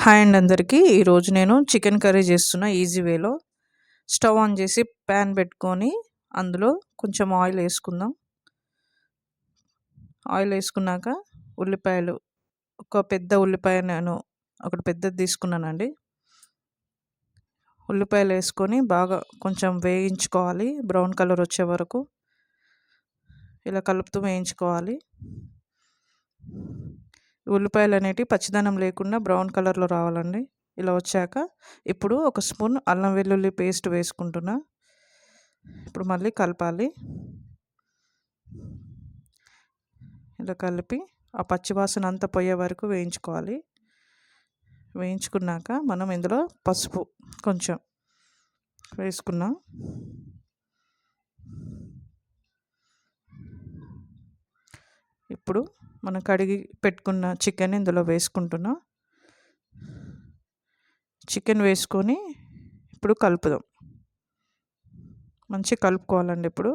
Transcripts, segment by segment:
Hi అండి అందరికీ. ఈరోజు నేను చికెన్ కర్రీ చేస్తున్న ఈజీ వేలో. స్టవ్ ఆన్ చేసి ప్యాన్ పెట్టుకొని అందులో కొంచెం ఆయిల్ వేసుకుందాం. ఆయిల్ వేసుకున్నాక ఉల్లిపాయలు, ఒక పెద్ద ఉల్లిపాయ నేను ఒకటి పెద్దది తీసుకున్నానండి. ఉల్లిపాయలు వేసుకొని బాగా కొంచెం వేయించుకోవాలి, బ్రౌన్ కలర్ వచ్చే వరకు ఇలా కలుపుతూ వేయించుకోవాలి. ఉల్లిపాయలు అనేటివి పచ్చిదనం లేకుండా బ్రౌన్ కలర్లో రావాలండి. ఇలా వచ్చాక ఇప్పుడు ఒక స్పూన్ అల్లం వెల్లుల్లి పేస్ట్ వేసుకుంటున్నా. ఇప్పుడు మళ్ళీ కలపాలి. ఇలా కలిపి ఆ పచ్చివాసన అంతా పోయే వరకు వేయించుకోవాలి. వేయించుకున్నాక మనం ఇందులో పసుపు కొంచెం వేసుకున్నాం. ఇప్పుడు మనం కడిగి పెట్టుకున్న చికెన్ ఇందులో వేసుకుంటున్నాం. చికెన్ వేసుకొని ఇప్పుడు కలుపుదాం. మంచిగా కలుపుకోవాలండి. ఇప్పుడు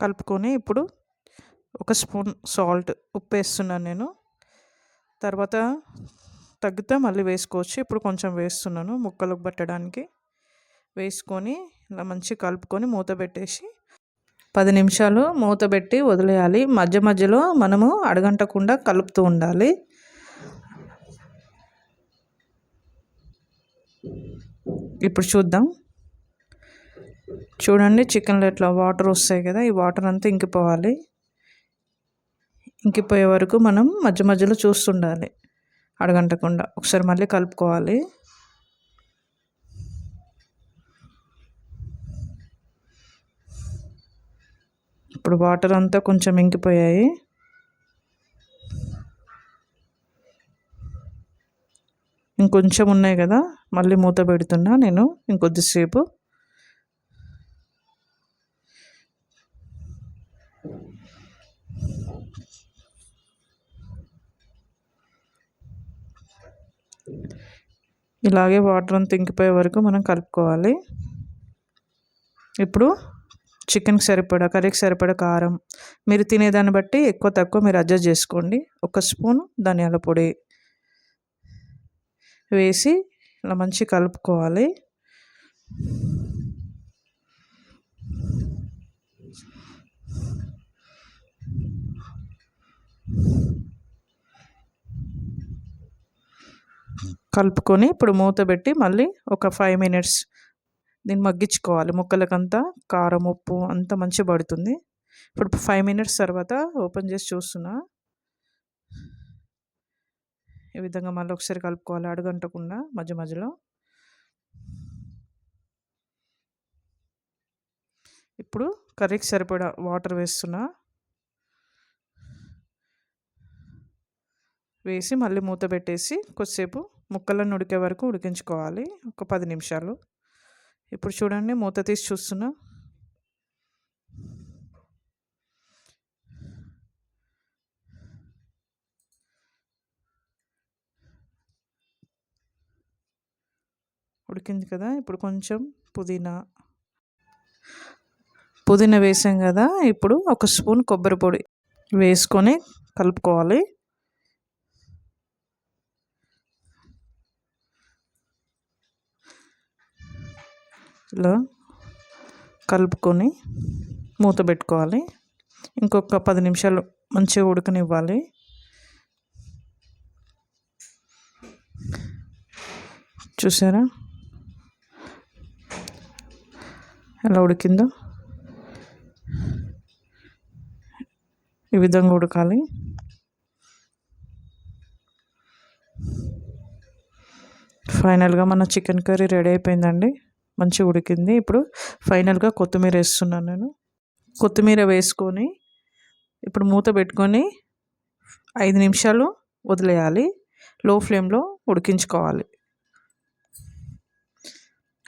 కలుపుకొని ఇప్పుడు ఒక స్పూన్ సాల్ట్, ఉప్పు వేస్తున్నాను నేను. తర్వాత తగ్గితే మళ్ళీ వేసుకోవచ్చు. ఇప్పుడు కొంచెం వేస్తున్నాను ముక్కలకు పట్టడానికి. వేసుకొని ఇలా మంచిగా కలుపుకొని మూత పెట్టేసి 10 నిమిషాలు మూత పెట్టి వదిలేయాలి. మధ్య మధ్యలో మనము అడగంటకుండా కలుపుతూ ఉండాలి. ఇప్పుడు చూద్దాం. చూడండి, చికెన్లో ఇట్లా వాటర్ వస్తాయి కదా, ఈ వాటర్ అంతా ఇంకిపోవాలి. ఇంకిపోయే వరకు మనం మధ్య మధ్యలో చూస్తుండాలి అడగంటకుండా. ఒకసారి మళ్ళీ కలుపుకోవాలి. ఇప్పుడు వాటర్ అంతా కొంచెం ఇంకిపోయాయి. ఇంకొంచెం ఉన్నాయి కదా, మళ్ళీ మూత పెడుతున్నా నేను ఇంకొద్దిసేపు. ఇలాగే వాటర్ అంతా ఇంకిపోయే వరకు మనం కలుపుకోవాలి. ఇప్పుడు చికెన్కి సరిపడా, కర్రీకి సరిపడా కారం, మీరు తినేదాన్ని బట్టి ఎక్కువ తక్కువ మీరు అడ్జస్ట్ చేసుకోండి. ఒక స్పూన్ ధనియాల పొడి వేసి ఇలా మంచిగా కలుపుకోవాలి. కలుపుకొని ఇప్పుడు మూత పెట్టి మళ్ళీ ఒక 5 మినిట్స్ దీన్ని మగ్గించుకోవాలి. ముక్కలకంతా కారం, ఉప్పు అంతా మంచిగా పడుతుంది. ఇప్పుడు 5 మినిట్స్ తర్వాత ఓపెన్ చేసి చూస్తున్నా. ఈ విధంగా మళ్ళీ ఒకసారి కలుపుకోవాలి అడుగంటకుండా మధ్య మధ్యలో. ఇప్పుడు కర్రీకి సరిపడా వాటర్ వేస్తున్నా. వేసి మళ్ళీ మూత పెట్టేసి కొద్దిసేపు ముక్కలను ఉడికే వరకు ఉడికించుకోవాలి, ఒక 10 నిమిషాలు. ఇప్పుడు చూడండి, మూత తీసి చూస్తున్నా. ఉడికింది కదా. ఇప్పుడు కొంచెం పుదీనా వేసాం కదా. ఇప్పుడు ఒక స్పూన్ కొబ్బరి పొడి వేసుకొని కలుపుకోవాలి. ఇలా కలుపుకొని మూత పెట్టుకోవాలి. ఇంకొక 10 నిమిషాలు మంచిగా ఉడకనివ్వాలి. చూసారా ఎలా ఉడికిందో? ఈ విధంగా ఉడకాలి. ఫైనల్గా మన చికెన్ కర్రీ రెడీ అయిపోయిందండి. మంచిగా ఉడికింది. ఇప్పుడు ఫైనల్గా కొత్తిమీర వేస్తున్నాను నేను. కొత్తిమీర వేసుకొని ఇప్పుడు మూత పెట్టుకొని 5 నిమిషాలు వదిలేయాలి. లో ఫ్లేమ్లో ఉడికించుకోవాలి.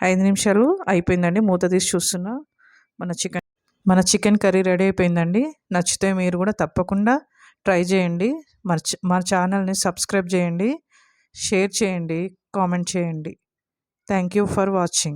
5 నిమిషాలు అయిపోయిందండి. మూత తీసి చూస్తున్నా. మన చికెన్ కర్రీ రెడీ అయిపోయిందండి. నచ్చితే మీరు కూడా తప్పకుండా ట్రై చేయండి. మా ఛానల్ని సబ్స్క్రైబ్ చేయండి, షేర్ చేయండి, కామెంట్ చేయండి. Thank you for watching.